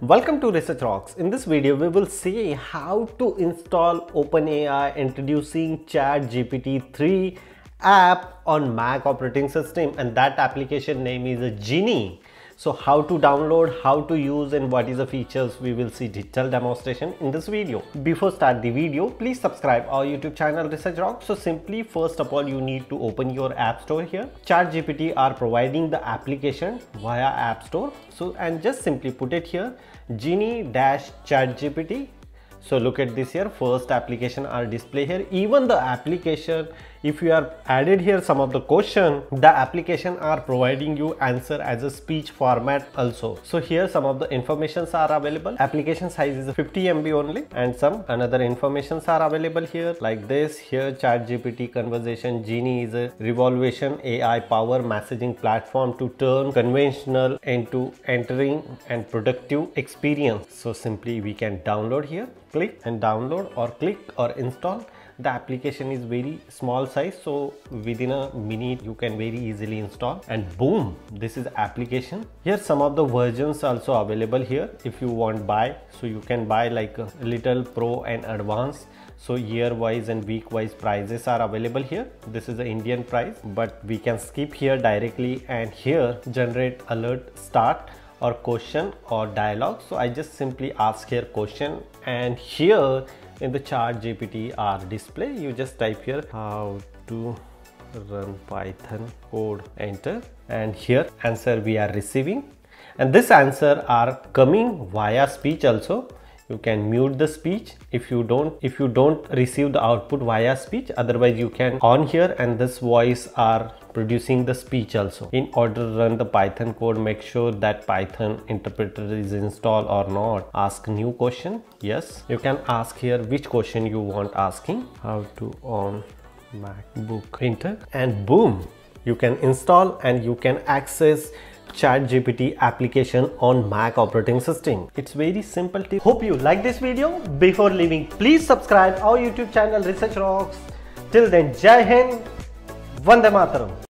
Welcome to Research Rocks. In this video, we will see how to install OpenAI introducing ChatGPT-3 app on Mac operating system, and that application name is a Genie. So how to download, how to use, and what is the features, we will see detailed demonstration in this video. Before start the video, please subscribe our YouTube channel Research Rocks. So simply first of all, you need to open your app store here. ChatGPT are providing the application via app store. So and just simply put it here, Genie-ChatGPT. So look at this here, first application are display here. Even the application, if you are added here some of the question, the application are providing you answer as a speech format also. So here some of the informations are available. Application size is 50 MB only, and some another informations are available here like this. Here ChatGPT conversation Genie is a revolution AI power messaging platform to turn conventional into entering and productive experience. So simply we can download here, click and download, or click or install. The application is very small size, so within a minute you can very easily install, and boom, this is application. Here some of the versions also available here. If you want buy, so you can buy like a little pro and advanced. So year wise and week wise prices are available here. This is the Indian price, but we can skip here directly, and here generate alert start or question or dialogue. So I just simply ask here question, and here in the ChatGPT R display you just type here how to run Python code, enter, and here answer we are receiving, and this answer are coming via speech also. You can mute the speech if you don't receive the output via speech. Otherwise you can on here, and this voice are producing the speech also. In order to run the Python code, make sure that Python interpreter is installed or not. Ask new question. Yes, you can ask here which question you want asking. How to on MacBook, enter, and boom, you can install and you can access ChatGPT application on Mac operating system. It's very simple tip. Hope you like this video. Before leaving, please subscribe our YouTube channel Research Rocks. Till then, Jai Hind, Vande Mataram.